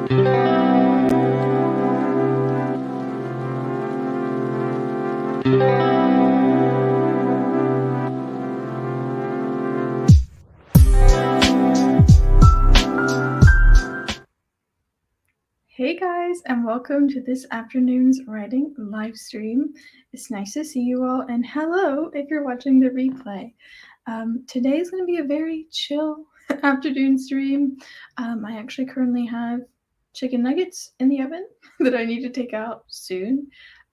Hey guys, and welcome to this afternoon's writing live stream. It's nice to see you all, and hello if you're watching the replay. Today is going to be a very chill afternoon stream. I actually currently have chicken nuggets in the oven that I need to take out soon.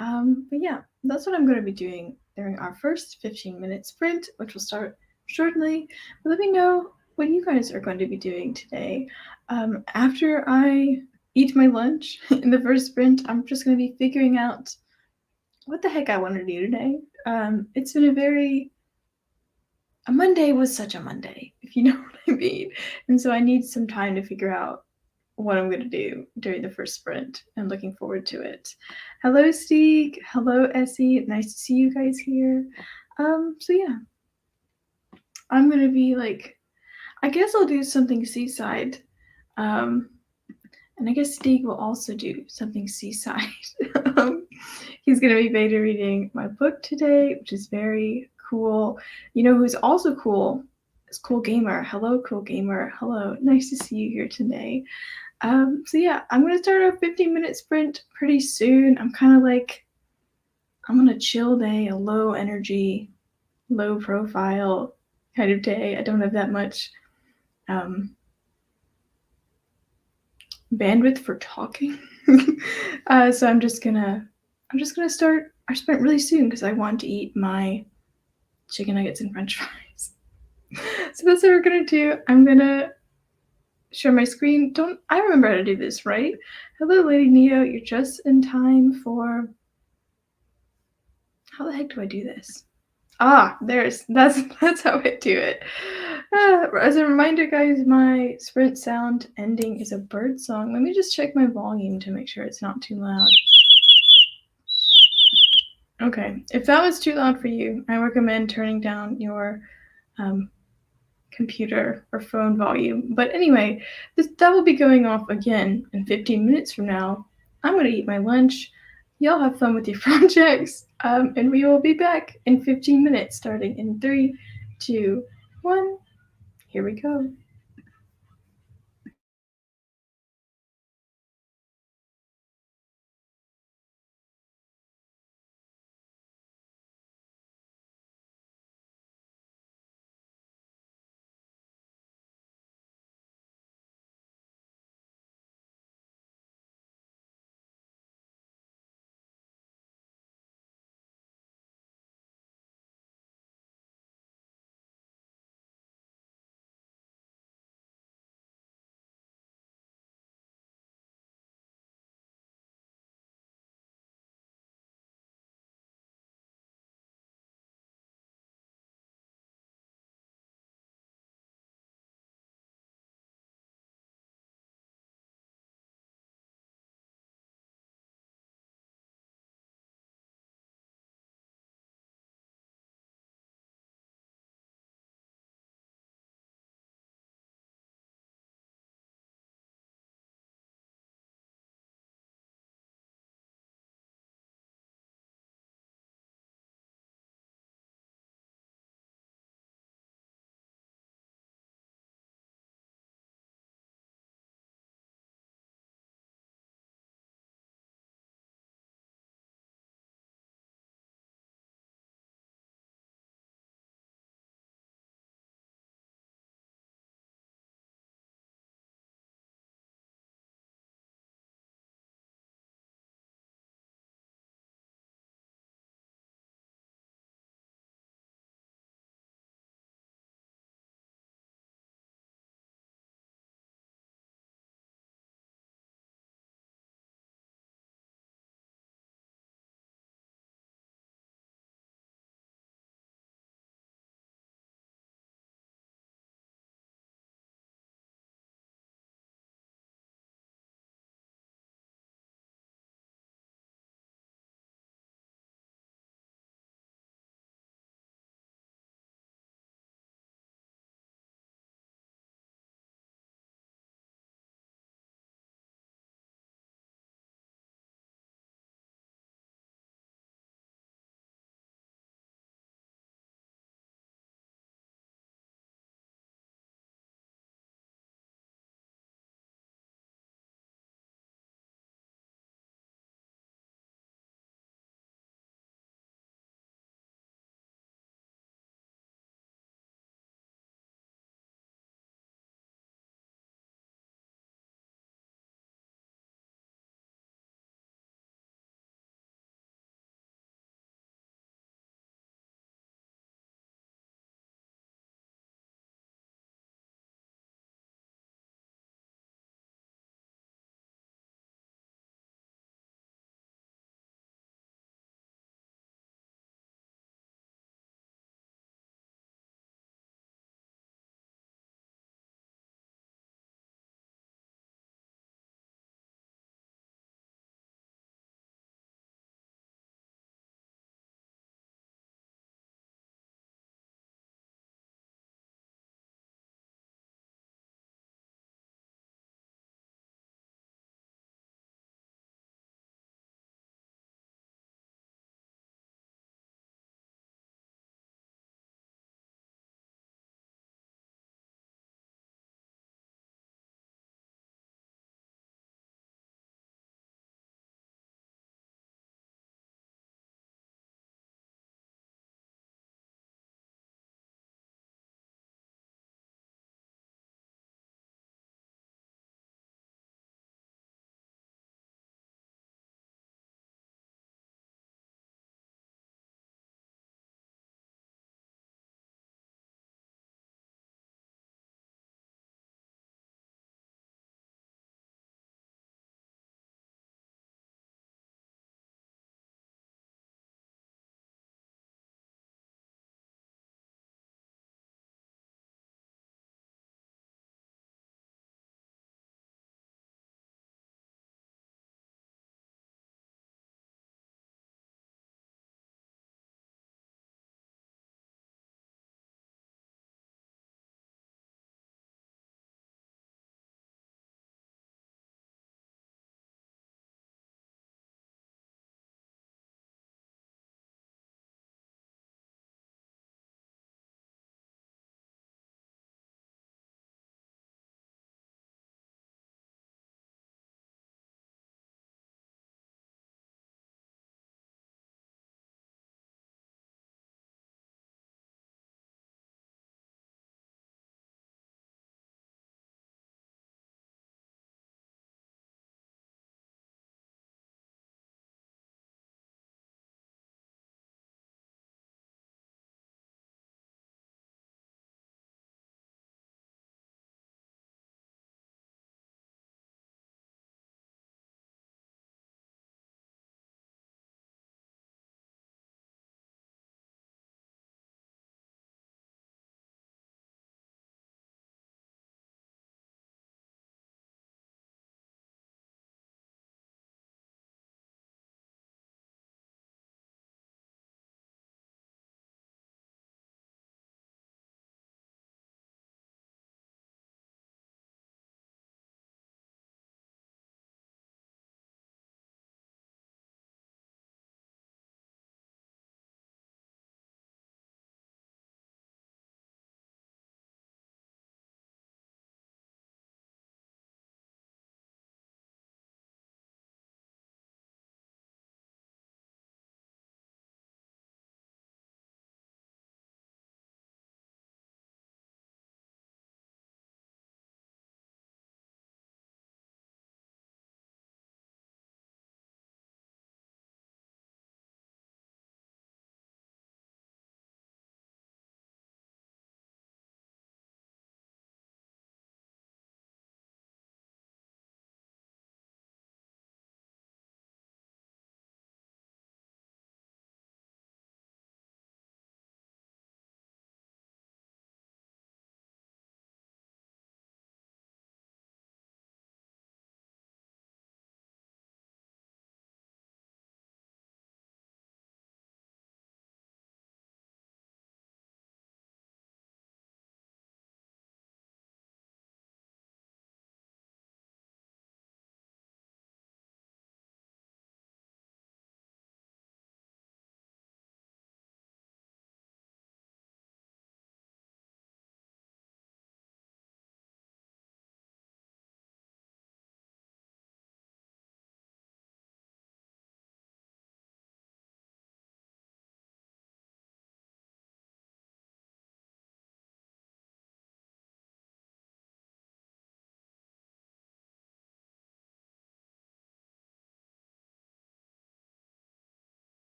But yeah, that's what I'm going to be doing during our first 15-minute sprint, which will start shortly. But let me know what you guys are going to be doing today. After I eat my lunch in the first sprint, I'm just going to be figuring out what the heck I want to do today. It's been a Monday was such a Monday, if you know what I mean. And so I need some time to figure out what I'm going to do during the first sprint. I'm looking forward to it. Hello, Steeg. Hello, Essie. Nice to see you guys here. So yeah, I'm going to be I guess I'll do something seaside. And I guess Steeg will also do something seaside. He's going to be beta reading my book today, which is very cool. You know who's also cool? It's Cool Gamer. Hello, Cool Gamer. Hello. Nice to see you here today. So yeah, I'm going to start a 15-minute sprint pretty soon. I'm on a chill day, a low energy, low profile kind of day. I don't have that much bandwidth for talking. So I'm just gonna start our sprint really soon because I want to eat my chicken nuggets and french fries. So that's what we're gonna do. I'm gonna share my screen. I remember how to do this, right? Hello, Lady Neo. You're just in time for. How the heck do I do this? That's how I do it. As a reminder, guys, my sprint sound ending is a bird song. Let me just check my volume to make sure it's not too loud. Okay, if that was too loud for you, I recommend turning down your computer or phone volume. But anyway, that will be going off again in 15 minutes from now. I'm going to eat my lunch. Y'all have fun with your projects, and we will be back in 15 minutes, starting in 3, 2, 1. Here we go.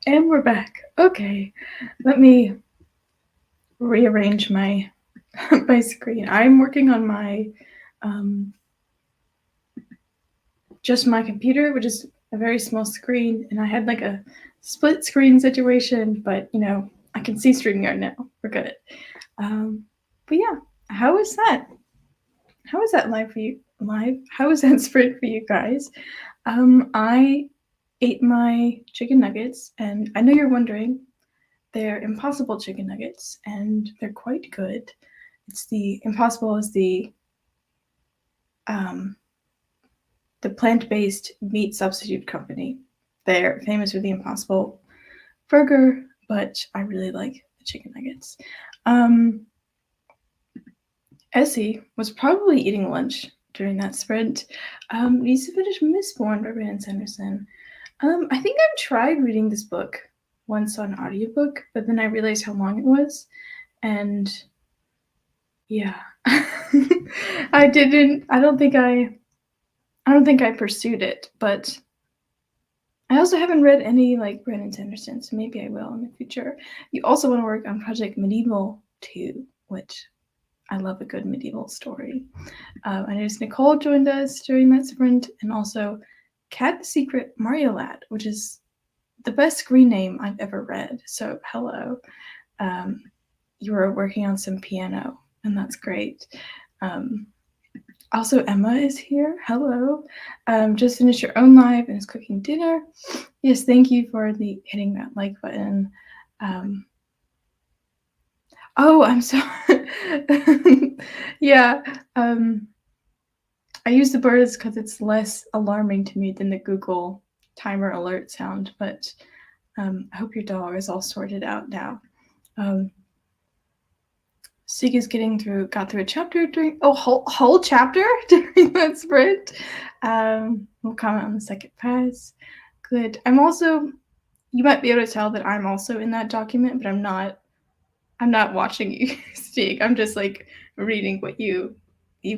And we're back. Okay, let me rearrange my my screen. I'm working on my just my computer, which is a very small screen, and I had like a split screen situation, but you know, I can see StreamYard now. We're good. But yeah, how was that? How was that live for you? Live? How was that sprint for you guys? I ate my chicken nuggets, and I know you're wondering, they're Impossible chicken nuggets, and they're quite good. It's the Impossible is the plant-based meat substitute company. They're famous for the Impossible burger, but I really like the chicken nuggets. Essie was probably eating lunch during that sprint. Needs to finish Mistborn by Brandon Sanderson. I think I've tried reading this book once on audiobook, but then I realized how long it was, and yeah, I don't think I pursued it, but I also haven't read any like Brandon Sanderson, so maybe I will in the future. You also want to work on Project Medieval 2, which I love a good medieval story. I noticed Nicole joined us during that sprint, and also Cat the Secret Mario Lad, which is the best screen name I've ever read. So hello. You were working on some piano, and that's great. Also, Emma is here. Hello. Just finished your own live and is cooking dinner. Yes, thank you for hitting that like button. Oh, I'm sorry. Yeah. I use the birds because it's less alarming to me than the Google timer alert sound, but I hope your dog is all sorted out now. Sig is got through a chapter during whole chapter during that sprint. We'll comment on the second pass. Good. I'm also, you might be able to tell that I'm also in that document, but I'm not watching you, Stig. I'm just like reading what you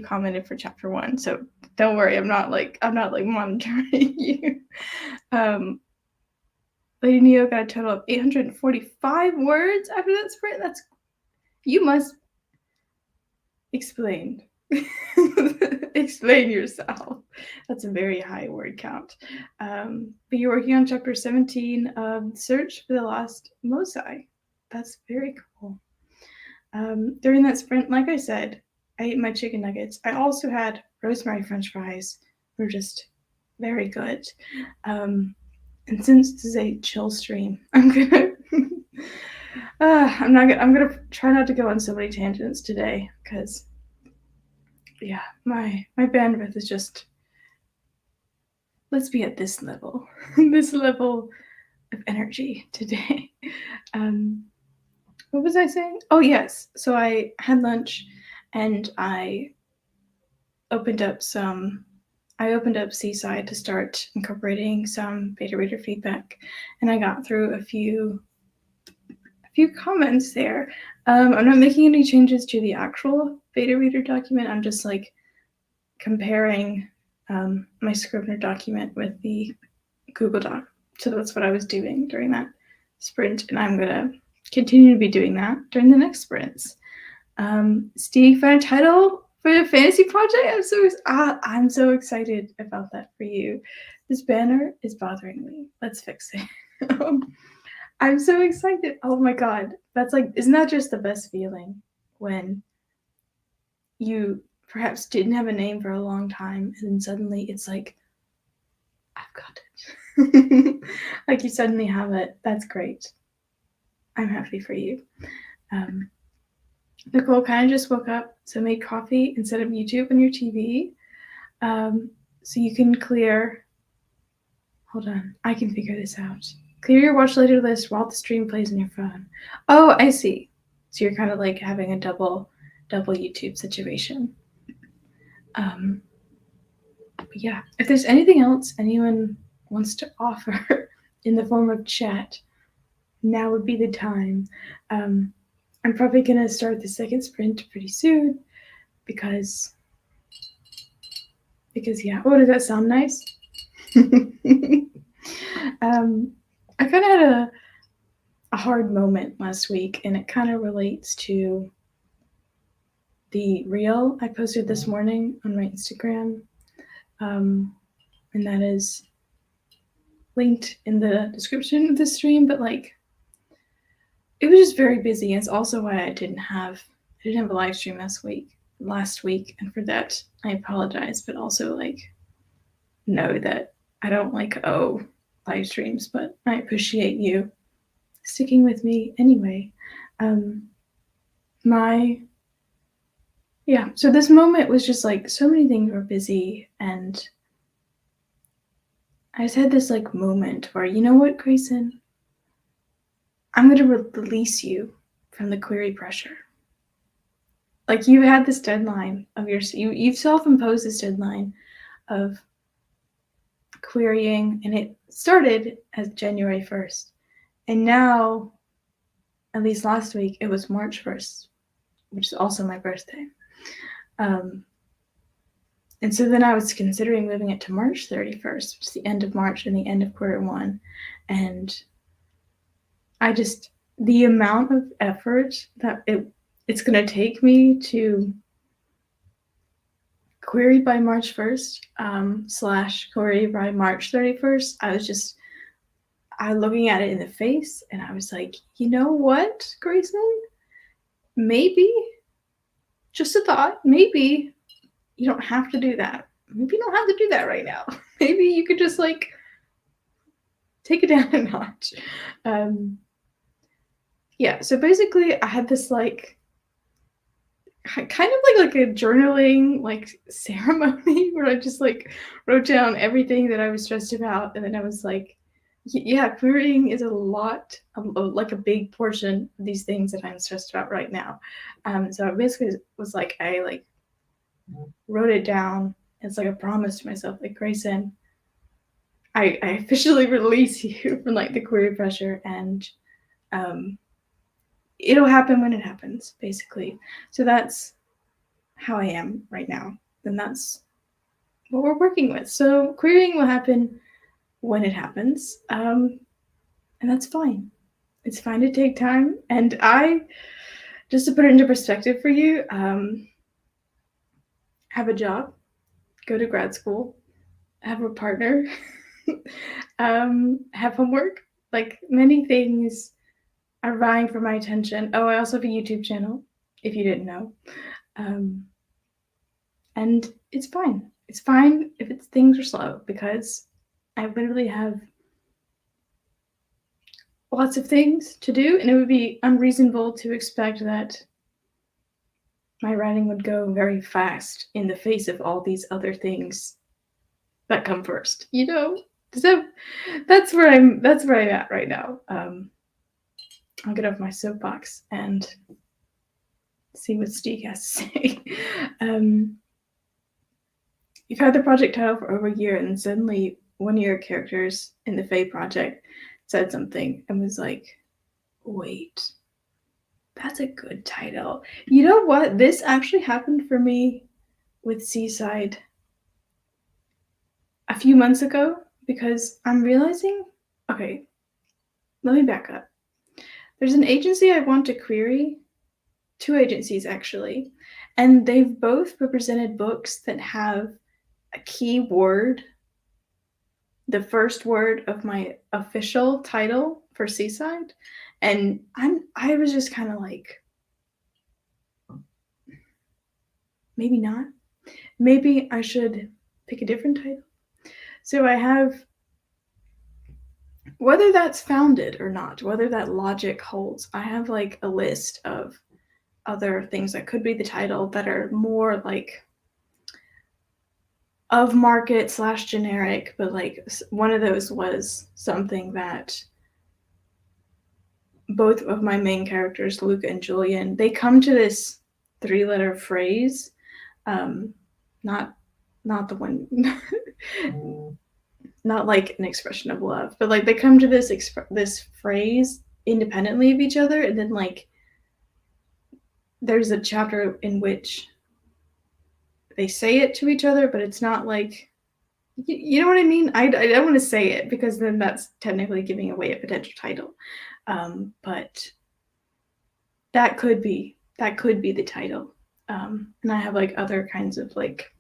commented for chapter 1. So don't worry, I'm not like monitoring you. Lady Neo got a total of 845 words after that sprint. You must explain. Explain yourself. That's a very high word count. But you're working on chapter 17 of Search for the Lost Mosai. That's very cool. During that sprint, like I said, I ate my chicken nuggets. I also had rosemary french fries. They're just very good. And since this is a chill stream, I'm gonna I'm gonna try not to go on so many tangents today, because yeah, my bandwidth is just, let's be at this level this level of energy today. What was I saying? Oh yes, so I had lunch and I opened up Seaside to start incorporating some beta reader feedback, and I got through a few comments there. I'm not making any changes to the actual beta reader document. I'm just like comparing my Scrivener document with the Google Doc. So that's what I was doing during that sprint, and I'm gonna continue to be doing that during the next sprints. Steve found a title for the fantasy project. I'm so excited about that for you. This banner is bothering me. Let's fix it. I'm so excited. Oh my god. That's like, isn't that just the best feeling when you perhaps didn't have a name for a long time and then suddenly it's like, I've got it. Like you suddenly have it. That's great. I'm happy for you. Nicole kind of just woke up, so made coffee and set up YouTube on your TV. So you can clear, hold on, I can figure this out. Clear your watch later list while the stream plays on your phone. Oh, I see. So you're kind of like having a double YouTube situation. But yeah, if there's anything else anyone wants to offer in the form of chat, now would be the time. I'm probably gonna start the second sprint pretty soon because yeah. Oh, does that sound nice? I kind of had a hard moment last week, and it kind of relates to the reel I posted this morning on my Instagram, and that is linked in the description of the stream. But like, it was just very busy. It's also why I didn't have a live stream last week, and for that I apologize. But also like, know that I don't like live streams, but I appreciate you sticking with me anyway. So this moment was just like so many things were busy, and I just had this like moment where, you know what, Grayson, I'm going to release you from the query pressure. Like, you had this deadline of you've self-imposed this deadline of querying, and it started as January 1st. And now, at least last week, it was March 1st, which is also my birthday. And so then I was considering moving it to March 31st, which is the end of March and the end of quarter one. And the amount of effort that it's going to take me to query by March 1st, / query by March 31st, I looking at it in the face, and I was like, you know what, Grayson? Maybe, just a thought, maybe you don't have to do that. Maybe you don't have to do that right now. Maybe you could just like take it down a notch. So basically I had this like kind of like a journaling like ceremony where I just like wrote down everything that I was stressed about, and then I was like, yeah, querying is a lot of like a big portion of these things that I'm stressed about right now. So I basically was like, I like wrote it down. It's like a promise to myself, like, Grayson, I officially release you from like the query pressure, and it'll happen when it happens, basically. So that's how I am right now, and that's what we're working with. So querying will happen when it happens, and that's fine. It's fine to take time. And just to put it into perspective for you, have a job, go to grad school, have a partner, have homework, like many things are vying for my attention. Oh, I also have a YouTube channel, if you didn't know. And it's fine. It's fine if things are slow, because I literally have lots of things to do, and it would be unreasonable to expect that my writing would go very fast in the face of all these other things that come first. You know? So that's where I'm at right now. I'll get off my soapbox and see what Steve has to say. You've had the project title for over a year, and suddenly one of your characters in the Fae project said something and was like, wait, that's a good title. You know what? This actually happened for me with Seaside a few months ago, because I'm realizing, okay, let me back up. There's an agency I want to query, 2 agencies actually, and they've both represented books that have a key word, the first word of my official title for Seaside, and I was just kind of like, maybe not. Maybe I should pick a different title. So I have, whether that's founded or not, whether that logic holds, I have like a list of other things that could be the title that are more like of market / generic, but like one of those was something that both of my main characters, Luca and Julian, they come to this 3-letter phrase, not the one, not like an expression of love, but like they come to this phrase independently of each other, and then like there's a chapter in which they say it to each other, but it's not like You know what I mean? I don't want to say it because then that's technically giving away a potential title. But that could be the title. And I have like other kinds of like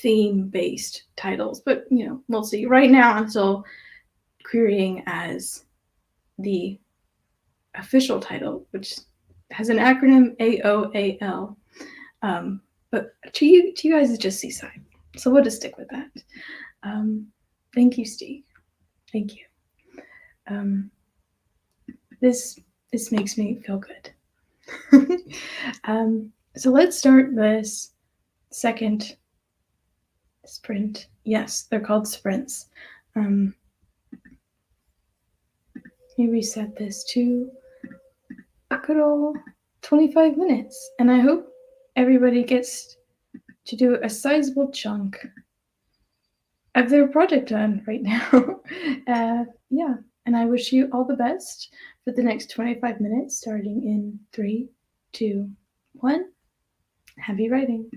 theme-based titles, but we'll see. Right now, I'm still querying as the official title, which has an acronym AOAL. But to you guys, it's just Seaside. So we'll just stick with that. Thank you, Steve. Thank you. This makes me feel good. So let's start this second sprint. Yes, they're called sprints. Maybe set this to a good old 25 minutes, and I hope everybody gets to do a sizable chunk of their project done right now. Yeah, and I wish you all the best for the next 25 minutes, starting in 3, 2, 1. Happy writing.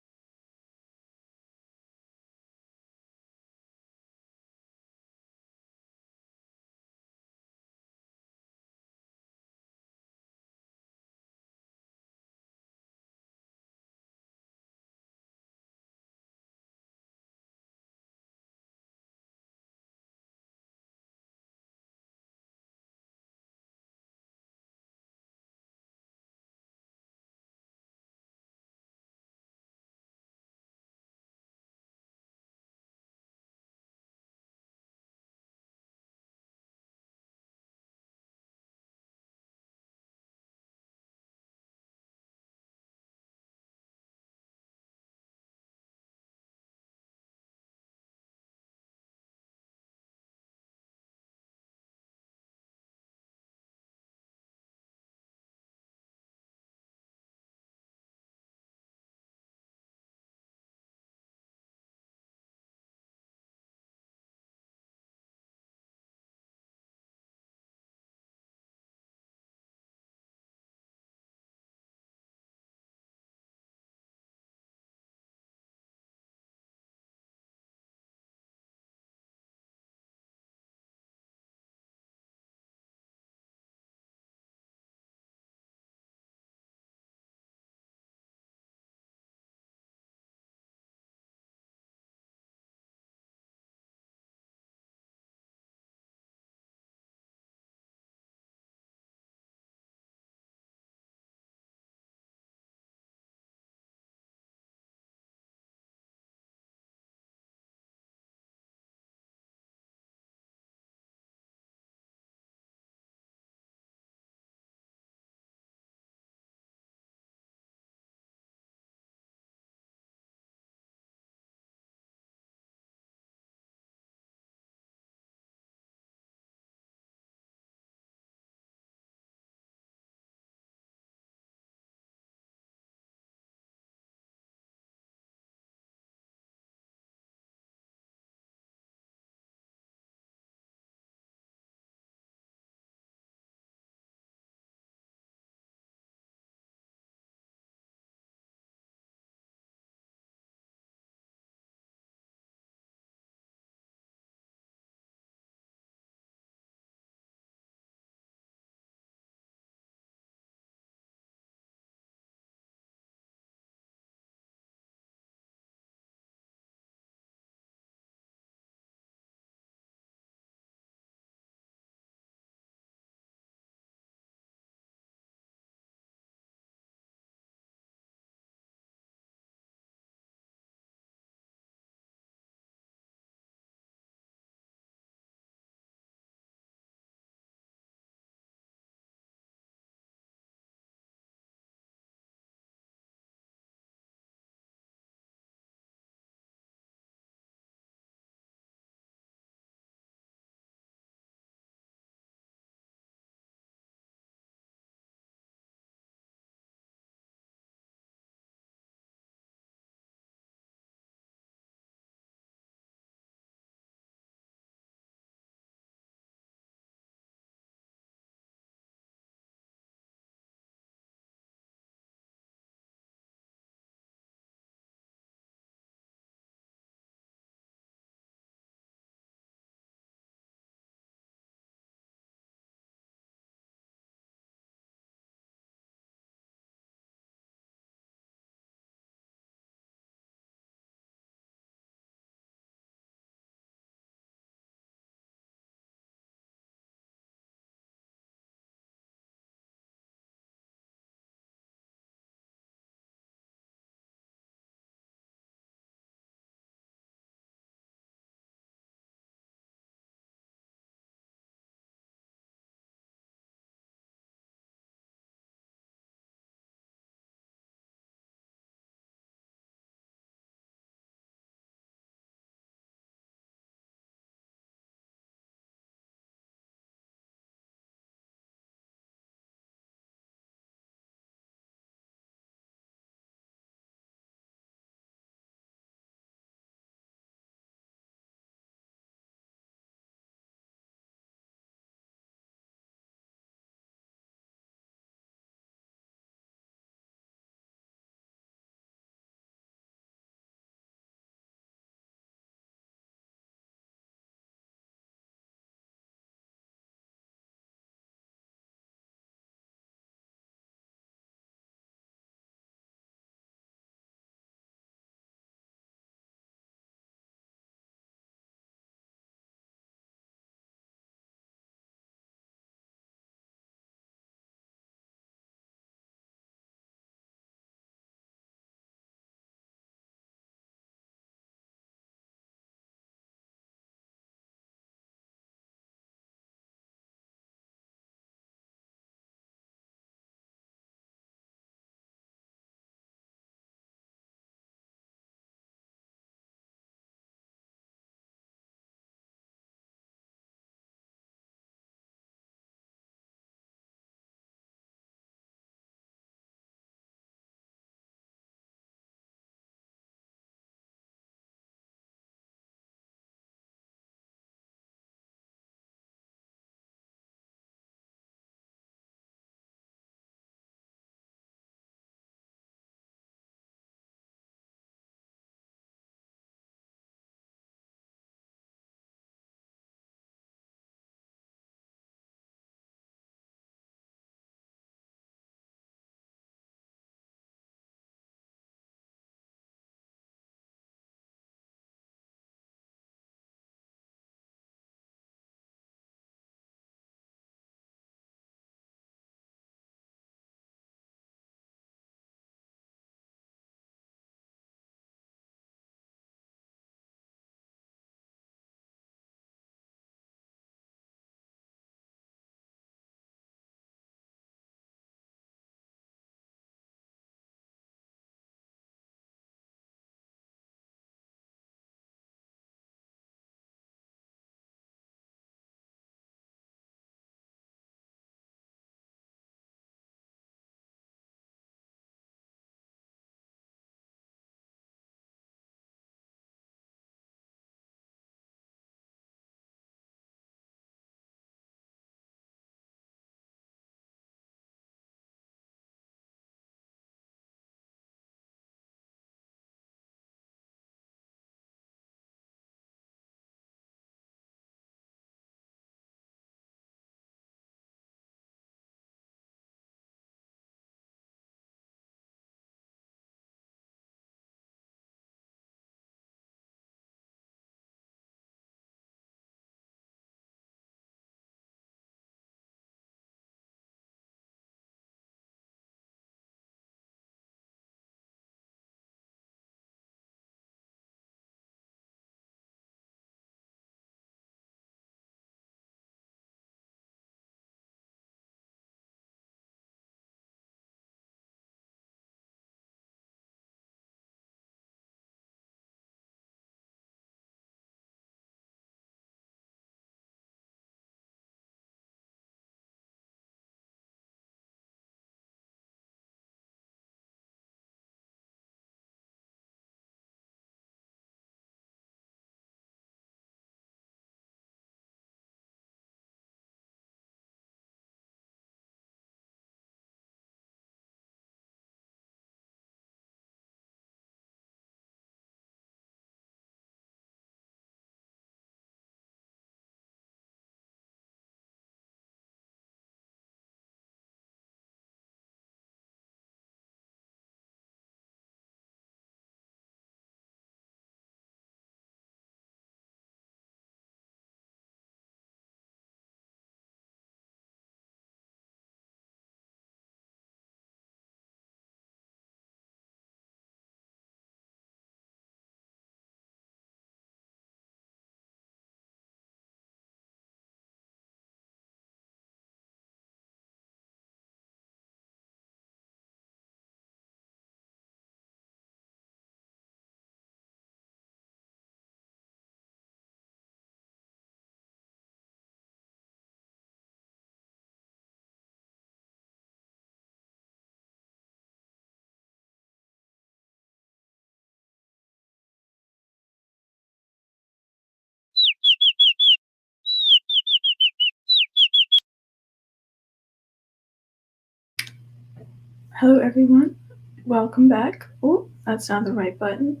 Hello everyone, welcome back. Oh, that's not the right button.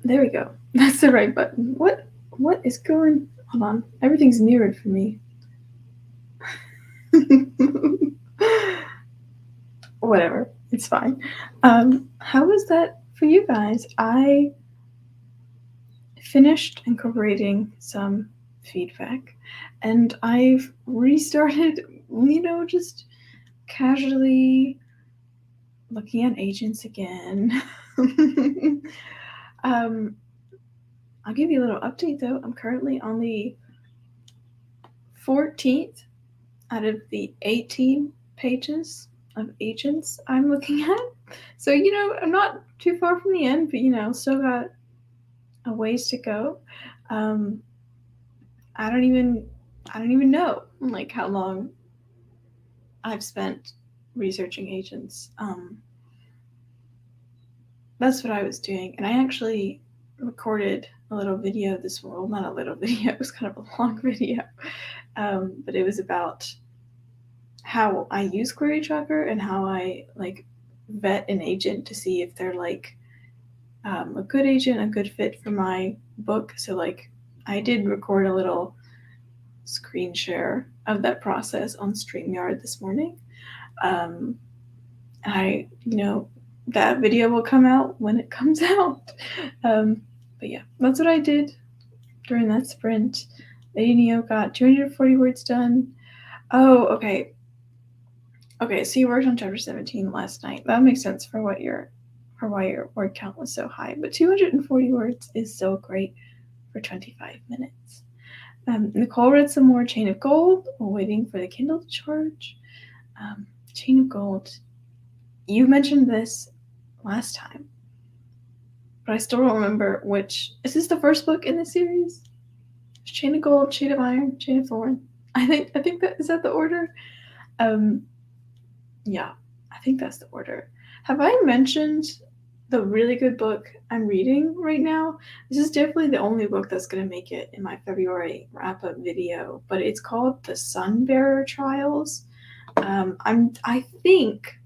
There we go. That's the right button. What is going on? Everything's mirrored for me. Whatever, it's fine. How was that for you guys? I finished incorporating some feedback and I've restarted, just casually looking at agents again. I'll give you a little update though. I'm currently on the 14th out of the 18 pages of agents I'm looking at. So, I'm not too far from the end, but, still got a ways to go. I don't even know like how long I've spent researching agents. That's what I was doing, and I actually recorded a little video this morning. Well, not a little video, it was kind of a long video, but it was about how I use Query Tracker and how I like vet an agent to see if they're like a good agent, a good fit for my book. So like I did record a little screen share of that process on StreamYard this morning. That video will come out when it comes out. But yeah, that's what I did during that sprint. Lady Neo got 240 words done. Oh, okay. Okay, so you worked on chapter 17 last night. That makes sense for why your word count was so high. But 240 words is so great for 25 minutes. Nicole read some more Chain of Gold while waiting for the Kindle to charge. Chain of Gold. You mentioned this last time, but I still don't remember which. Is this the first book in the series? Chain of Gold, Chain of Iron, Chain of Thorn. I think that is that the order. Yeah, I think that's the order. Have I mentioned the really good book I'm reading right now? This is definitely the only book that's going to make it in my February wrap-up video, but it's called The Sunbearer Trials. I think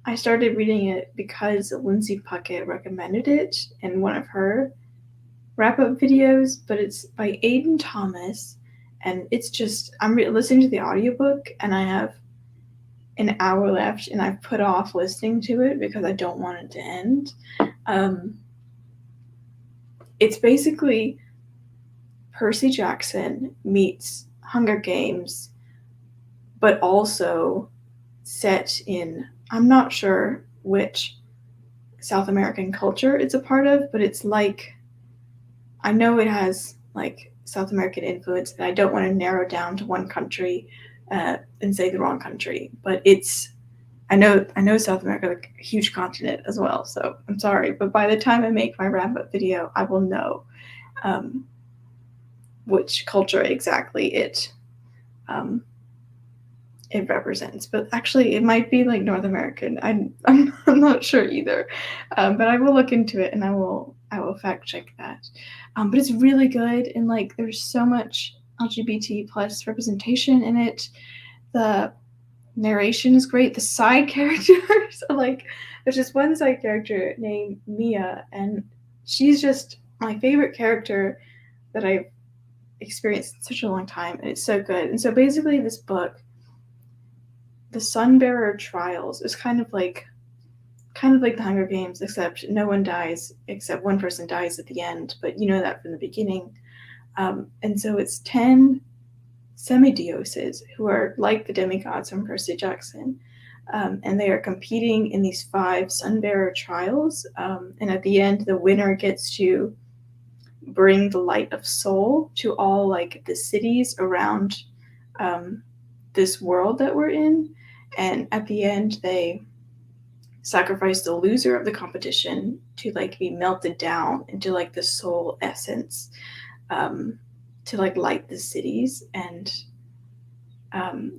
I started reading it because Lindsay Puckett recommended it in one of her wrap-up videos, but it's by Aiden Thomas, and it's just, I'm listening to the audiobook, and I have an hour left, and I've put off listening to it because I don't want it to end. It's basically Percy Jackson meets Hunger Games, but also set in, I'm not sure which South American culture it's a part of, but it's like, I know it has like South American influence, and I don't want to narrow down to one country and say the wrong country, but I know South America, like a huge continent as well, so I'm sorry, but by the time I make my wrap-up video, I will know which culture exactly it represents. But actually, it might be like North American. I'm not sure either, but I will look into it and I will fact check that. But it's really good, and like there's so much LGBT plus representation in it. The narration is great. The side characters are like, there's this one side character named Mia, and she's just my favorite character that I've experienced in such a long time, and it's so good. And so basically this book, The Sunbearer Trials, is kind of like the Hunger Games, except no one dies, except one person dies at the end, but you know that from the beginning. And so it's 10 semidioses who are like the demigods from Percy Jackson, and they are competing in these 5 Sunbearer trials, and at the end the winner gets to bring the light of soul to all like the cities around this world that we're in, and at the end they sacrifice the loser of the competition to like be melted down into like the soul essence, to like light the cities. And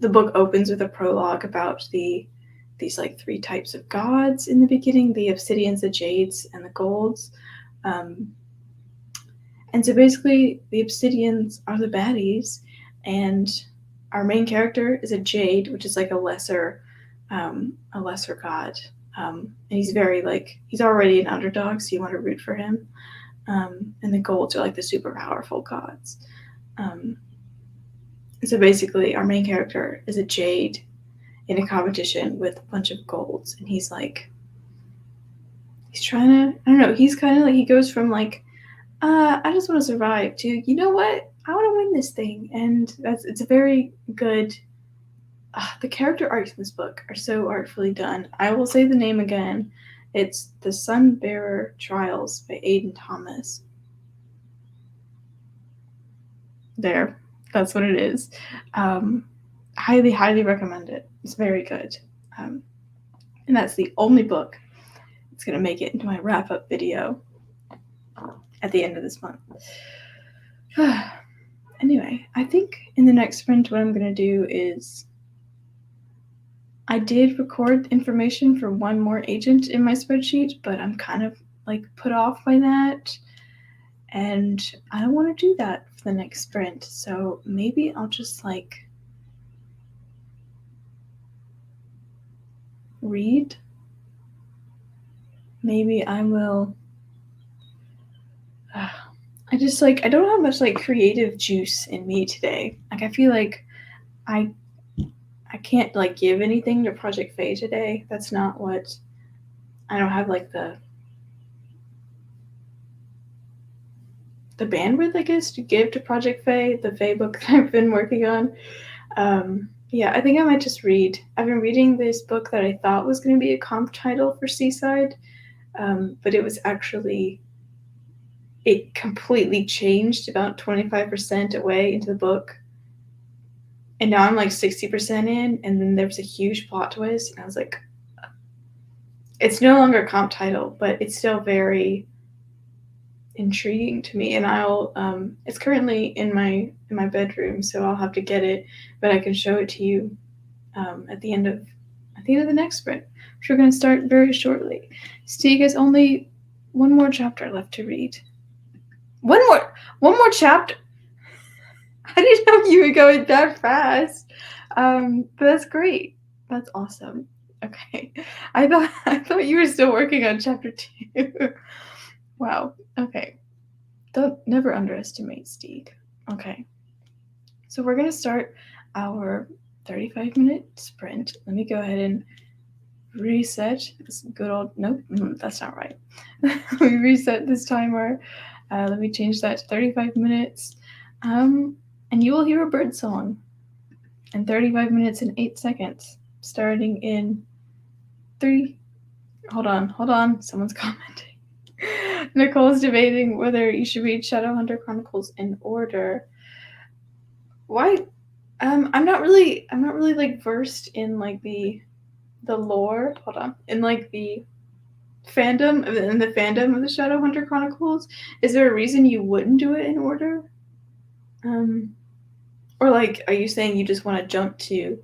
the book opens with a prologue about these like 3 types of gods in the beginning: the obsidians, the jades, and the golds. And so basically the obsidians are the baddies, and our main character is a jade, which is like a lesser a lesser god. And he's very like, he's already an underdog, so you want to root for him. And the golds are like the super powerful gods. So basically, our main character is a jade in a competition with a bunch of golds, and he's like, he's trying to, I don't know, he's kind of like, he goes from like, I just want to survive to, you know what, I want to win this thing. And it's a very good, the character arcs in this book are so artfully done. I will say the name again. It's The Sunbearer Trials by Aidan Thomas. There, that's what it is. Highly, highly recommend it. It's very good. And that's the only book that's going to make it into my wrap-up video at the end of this month. Anyway, I think in the next sprint what I'm going to do is, I did record information for one more agent in my spreadsheet, but I'm kind of like put off by that. And I don't want to do that for the next sprint. So maybe I'll just like read. Maybe I will. I just like, I don't have much like creative juice in me today. Like I feel like I can't like give anything to Project Faye today. That's not what, I don't have like the bandwidth, I guess, to give to Project Faye, the Faye book that I've been working on. Yeah, I think I might just read. I've been reading this book that I thought was going to be a comp title for Seaside, but it was actually, it completely changed about 25% away into the book. And now I'm like 60% in, and then there's a huge plot twist, and I was like, it's no longer a comp title, but it's still very intriguing to me. And I'll it's currently in my bedroom, so I'll have to get it, but I can show it to you at the end of the next sprint, which we're going to start very shortly. Stieg has only one more chapter left to read. One more chapter. I didn't know you were going that fast. But that's great. That's awesome. Okay. I thought you were still working on chapter 2. Wow. Okay. Don't never underestimate Stieg. Okay. So we're gonna start our 35-minute sprint. Let me go ahead and reset this good old, nope, that's not right. Let me reset this timer. Let me change that to 35 minutes. And you will hear a bird song in 35 minutes and 8 seconds, starting in 3. Hold on. Someone's commenting. Nicole's debating whether you should read Shadowhunter Chronicles in order. Why? I'm not really like versed in like the lore. Hold on. In like the fandom of the Shadowhunter Chronicles. Is there a reason you wouldn't do it in order? Or like, are you saying you just want to jump to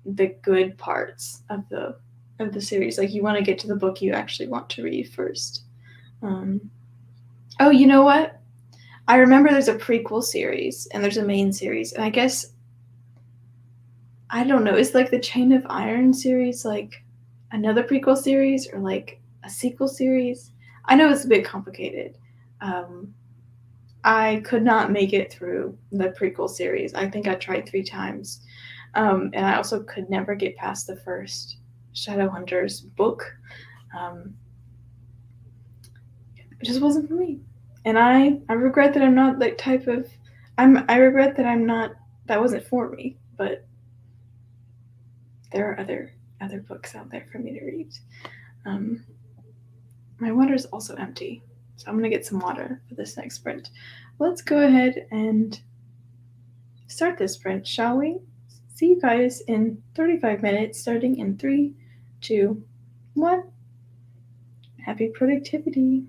the good parts of the series? Like you want to get to the book you actually want to read first. Oh, you know what? I remember there's a prequel series and there's a main series, and I guess, I don't know, is like the Chain of Iron series like another prequel series or like a sequel series? I know it's a bit complicated. I could not make it through the prequel series. I think I tried 3 times. And I also could never get past the first Shadowhunters book. It just wasn't for me. And I regret that I'm not that type of, I regret that I'm not, that wasn't for me, but there are other books out there for me to read. My water is also empty, so I'm gonna get some water for this next sprint. Let's go ahead and start this sprint, shall we? See you guys in 35 minutes, starting in 3, 2, 1. Happy productivity.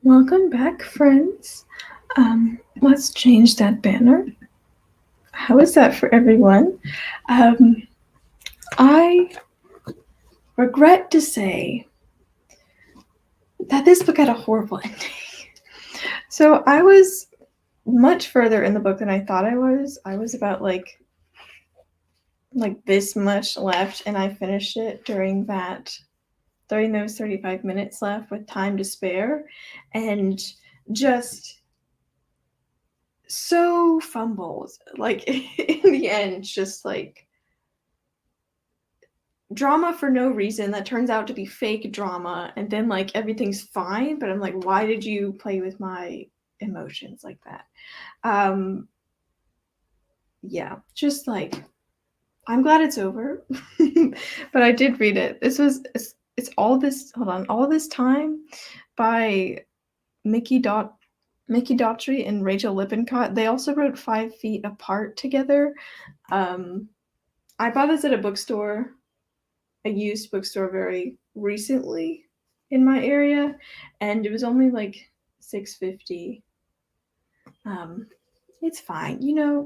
Welcome back, friends. Let's change that banner. How is that for everyone? I regret to say that this book had a horrible ending. So I was much further in the book than I thought I was. I was about like this much left, and I finished it during those 35 minutes left with time to spare, and just so fumbled. Like in the end, just like drama for no reason that turns out to be fake drama, and then like everything's fine, but I'm like, why did you play with my emotions like that? Yeah, just like I'm glad it's over. But I did read it. It's all this, hold on, All This Time by Mickey Daughtry and Rachel Lippincott. They also wrote 5 Feet Apart together. I bought this at a used bookstore very recently in my area, and it was only like $6.50. It's fine.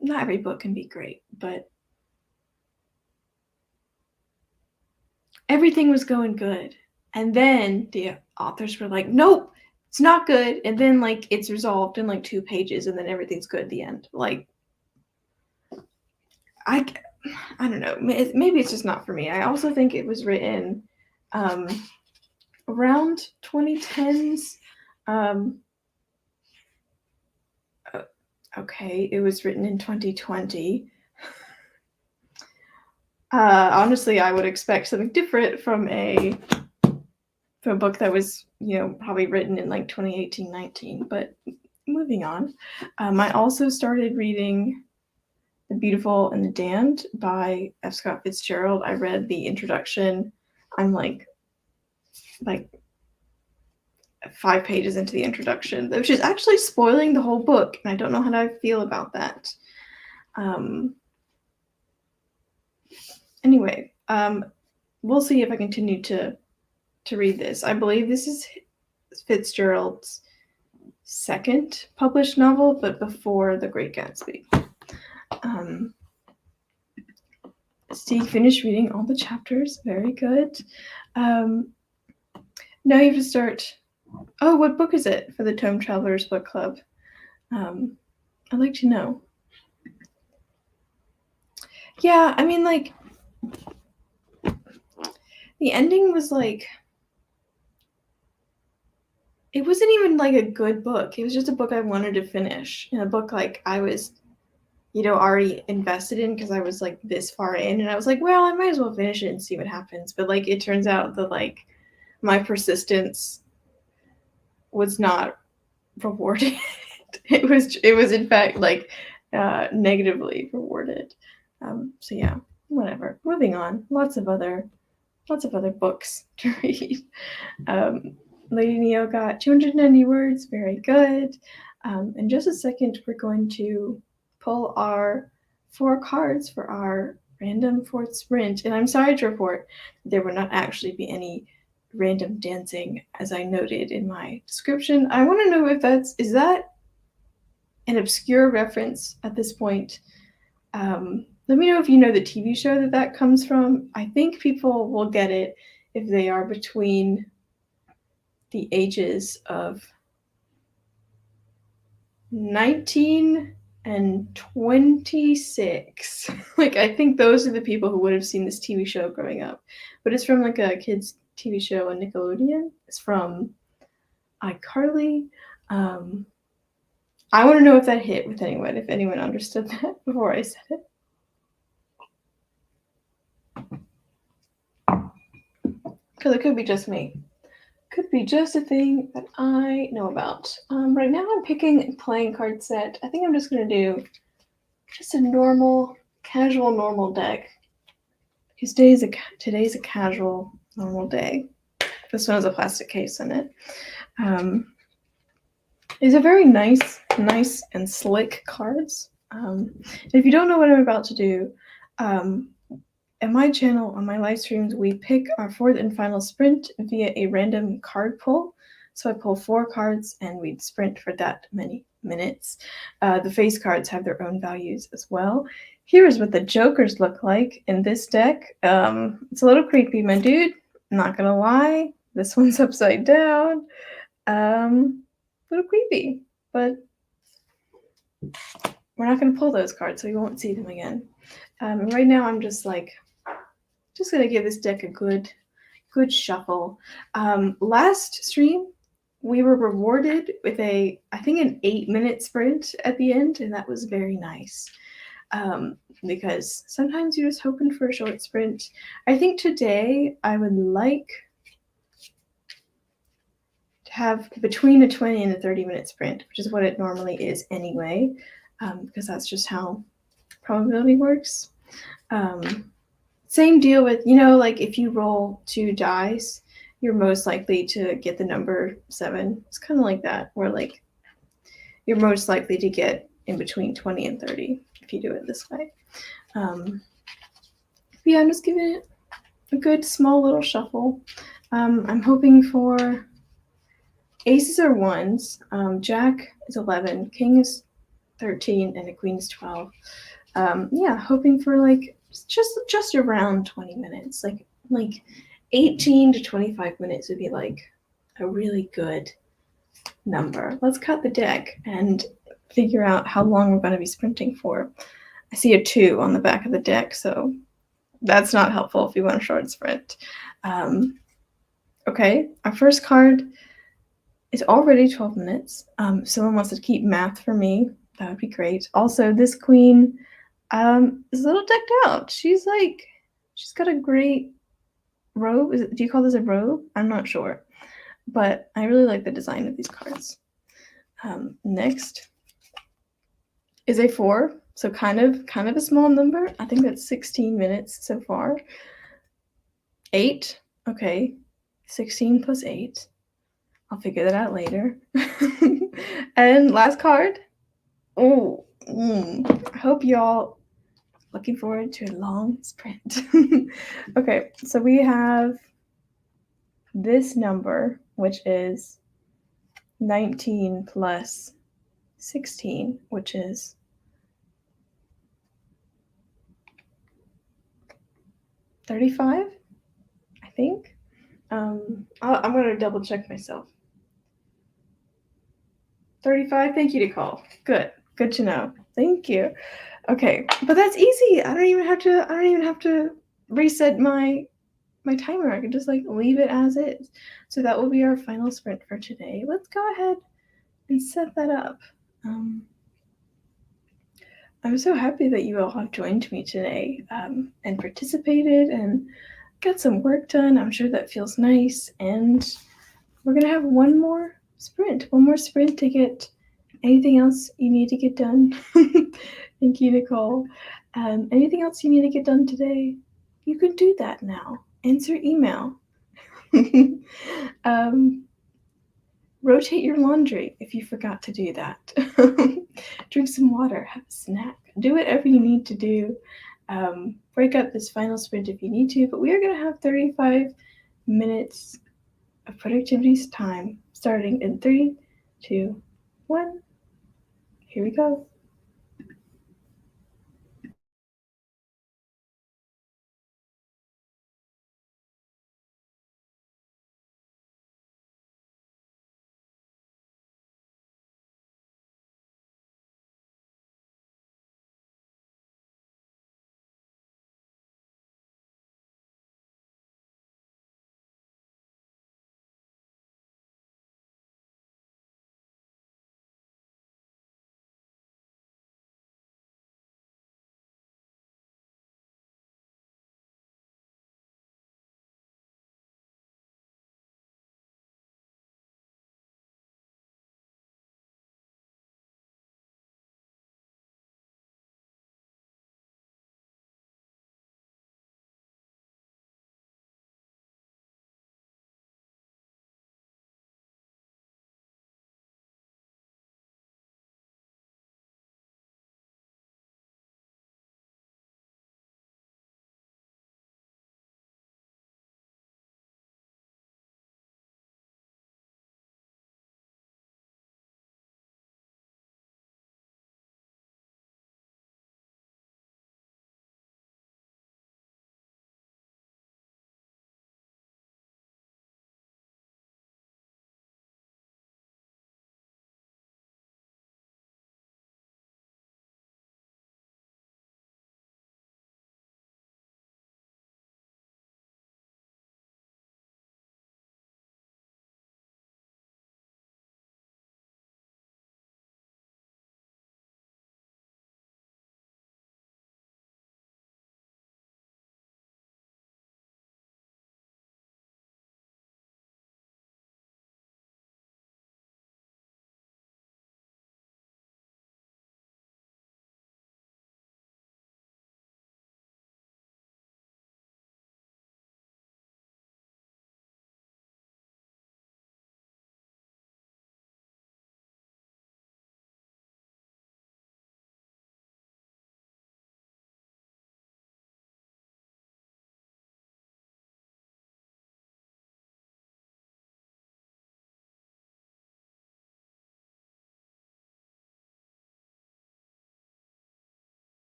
Not every book can be great, but everything was going good. And then the authors were like, nope, it's not good. And then like it's resolved in like 2 pages, and then everything's good at the end. Like I don't know. Maybe it's just not for me. I also think it was written around 2010s. Okay, it was written in 2020. Honestly, I would expect something different from a book that was, probably written in like 2018-19. But moving on, I also started reading The Beautiful and the Damned by F. Scott Fitzgerald. I read the introduction. I'm like 5 pages into the introduction, which is actually spoiling the whole book, and I don't know how I feel about that. Anyway, we'll see if I continue to read this. I believe this is Fitzgerald's second published novel, but before The Great Gatsby. Steve finished reading all the chapters. Very good. Now you have to start. Oh, what book is it for the Tome Travelers Book Club? I'd like to know. Yeah, I mean, like, the ending was like, it wasn't even like a good book. It was just a book I wanted to finish, and a book like I was, already invested in because I was like this far in, and I was like, well, I might as well finish it and see what happens. But like, it turns out that like my persistence was not rewarded. It was in fact like negatively rewarded. So yeah, whatever. Moving on. Lots of other books to read. Lady Neo got 290 words. Very good. In just a second, we're going to pull our 4 cards for our random 4th sprint. And I'm sorry to report there will not actually be any random dancing, as I noted in my description. I want to know if is that an obscure reference at this point. Let me know if you know the TV show that comes from. I think people will get it if they are between the ages of 19 and 26. Like, I think those are the people who would have seen this TV show growing up. But it's from like a kids' TV show on Nickelodeon. It's from iCarly. I want to know if that hit with anyone, if anyone understood that before I said it. Because it could be just me. Could be just a thing that I know about. Right now I'm picking a playing card set. I think I'm just going to do just a normal, casual, normal deck. Because today's a casual, normal day. This one has a plastic case in it. These are very nice and slick cards. If you don't know what I'm about to do, at my channel, on my live streams, we pick our 4th and final sprint via a random card pull. So I pull 4 cards and we'd sprint for that many minutes. The face cards have their own values as well. Here is what the jokers look like in this deck. It's a little creepy, my dude. I'm not gonna lie. This one's upside down. A little creepy, but we're not gonna pull those cards, so you won't see them again. Right now, I'm just gonna give this deck a good shuffle. Last stream, we were rewarded with I think an 8-minute sprint at the end, and that was very nice. Because sometimes you're just hoping for a short sprint. I think today I would like to have between a 20 and a 30-minute sprint, which is what it normally is anyway, because that's just how probability works. Same deal with, like if you roll 2 dice, you're most likely to get the number 7. It's kind of like that, where like you're most likely to get in between 20 and 30 if you do it this way. Yeah, I'm just giving it a good small little shuffle. I'm hoping for aces or ones. Jack is 11, king is 13, and a queen is 12. Yeah, hoping for like just around 20 minutes. Like 18 to 25 minutes would be like a really good number. Let's cut the deck and figure out how long we're going to be sprinting for. I see a 2 on the back of the deck, so that's not helpful if you want a short sprint. Okay, our first card is already 12 minutes. Someone wants to keep math for me. That would be great. Also, this queen is a little decked out. She's got a great robe. Do you call this a robe? I'm not sure. But I really like the design of these cards. Next is a 4. So kind of a small number. I think that's 16 minutes so far. 8. Okay. 16 plus 8. I'll figure that out later. And last card. Oh, I hope y'all looking forward to a long sprint. Okay, so we have this number, which is 19 plus 16, which is 35, I think. I'm going to double check myself. 35. Thank you, Nicole. Good to know. Thank you. Okay, but that's easy. I don't even have to reset my timer. I can just like leave it as is. So that will be our final sprint for today. Let's go ahead and set that up. I'm so happy that you all have joined me today and participated and got some work done. I'm sure that feels nice. And we're going to have one more sprint to get anything else you need to get done. Thank you, Nicole. Anything else you need to get done today, you can do that now. Answer email. Rotate your laundry if you forgot to do that. Drink some water, have a snack, do whatever you need to do. Break up this final sprint if you need to, but we are going to have 35 minutes of productivity time starting in 3, 2, 1. Here we go.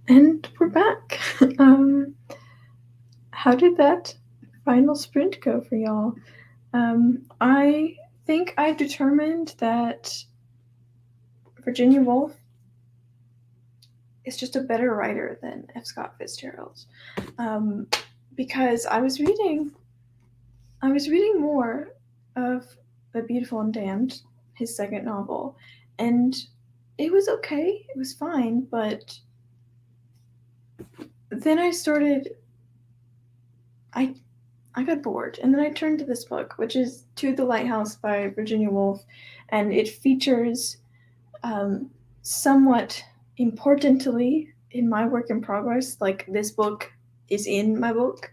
And we're back. How did that final sprint go for y'all? I think I've determined that Virginia Woolf is just a better writer than F. Scott Fitzgerald. Because I was reading more of The Beautiful and Damned, his second novel, and it was okay. It was fine, but then I got bored, and then I turned to this book, which is To the Lighthouse by Virginia Woolf, and it features somewhat importantly in my work in progress, like this book is in my book,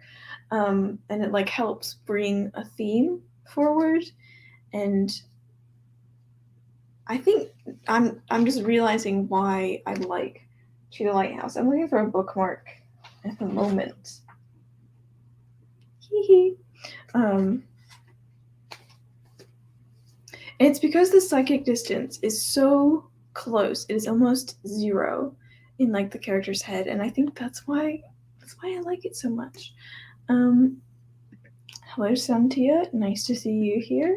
and it like helps bring a theme forward, and I think I'm just realizing why I like To the Lighthouse. I'm looking for a bookmark at the moment. It's because the psychic distance is so close. It is almost zero in like the character's head, and I think that's why I like it so much. Hello, Santia. Nice to see you here.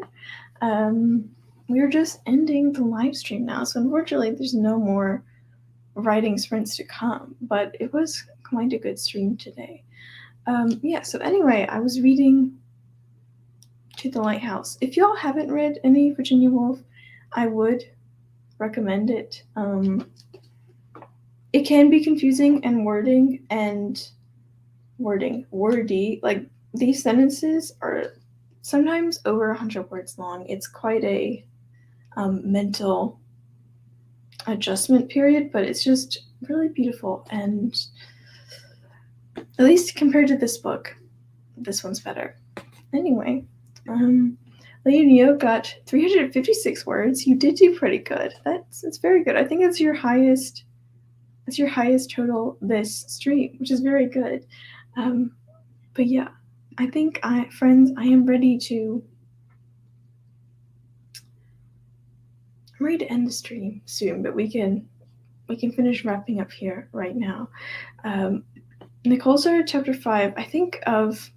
We're just ending the live stream now, so unfortunately, there's no more writing sprints to come. But it was quite a good stream today. So anyway, I was reading To the Lighthouse. If y'all haven't read any Virginia Woolf, I would recommend it. It can be confusing and wordy. Like these sentences are sometimes over 100 words long. It's quite a mental adjustment period, but it's just really beautiful. And at least compared to this book, this one's better. Anyway, Lady Neo got 356 words. You did do pretty good. That's very good. I think that's your highest. That's your highest total this stream, which is very good. But yeah, I think friends, I am ready to. I'm ready to end the stream soon, but we can finish wrapping up here right now. Nicole started chapter 5. I think of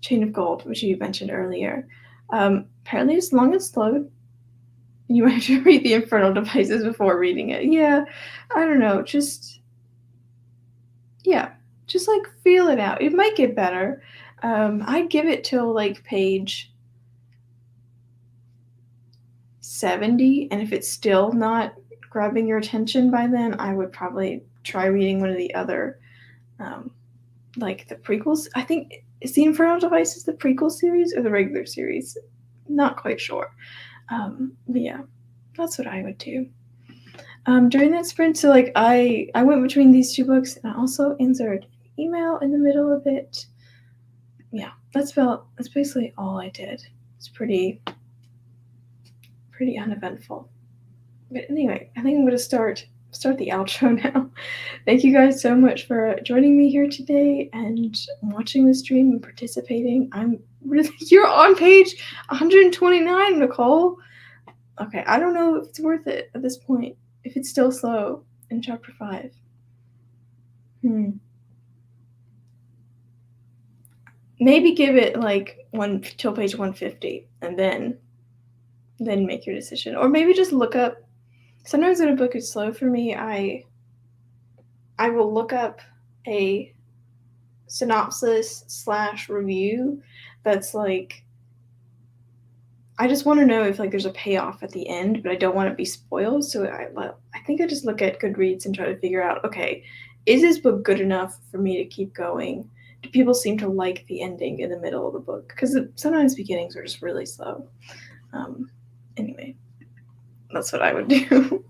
Chain of Gold, which you mentioned earlier. Apparently, as long as slowed, you might have to read the Infernal Devices before reading it. Yeah, I don't know. Just like feel it out. It might get better. I'd give it till like page 70, and if it's still not grabbing your attention by then, I would probably try reading one of the other, like the prequels. I think is the Infernal Devices the prequel series or the regular series? Not quite sure. But yeah, that's what I would do. During that sprint, so like I went between these two books, and I also inserted an email in the middle of it. Yeah, that's basically all I did. It's pretty uneventful. But anyway, I think I'm gonna start the outro now. Thank you guys so much for joining me here today and watching the stream and participating. You're on page 129, Nicole. Okay, I don't know if it's worth it at this point, if it's still slow in chapter 5. Maybe give it like till page 150 and then make your decision. Or maybe just look up. Sometimes when a book is slow for me, I will look up a synopsis / review that's like, I just want to know if like there's a payoff at the end, but I don't want to be spoiled. So I think I just look at Goodreads and try to figure out, okay, is this book good enough for me to keep going? Do people seem to like the ending in the middle of the book? Because sometimes beginnings are just really slow. Anyway, that's what I would do.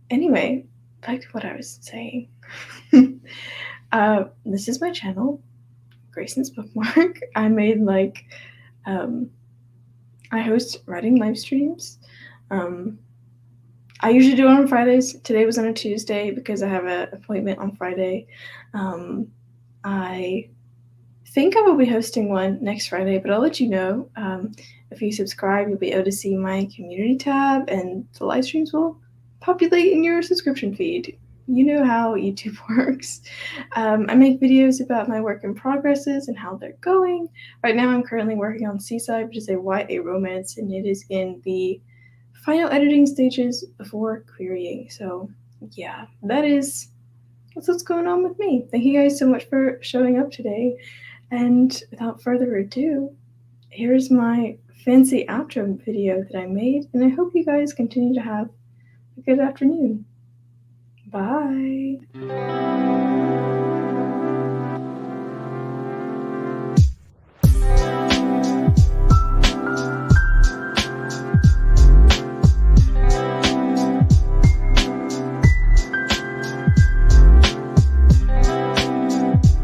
Anyway, back to what I was saying. This is my channel, Grayson's Bookmark. I made I host writing live streams. I usually do it on Fridays. Today was on a Tuesday because I have an appointment on Friday. I think I will be hosting one next Friday, but I'll let you know. If you subscribe, you'll be able to see my community tab, and the live streams will populate in your subscription feed. You know how YouTube works. I make videos about my work in progresses and how they're going. Right now, I'm currently working on Seaside, which is a YA romance, and it is in the final editing stages before querying. So, yeah, that's what's going on with me. Thank you guys so much for showing up today. And without further ado, here's my fancy outro video that I made, and I hope you guys continue to have a good afternoon. Bye.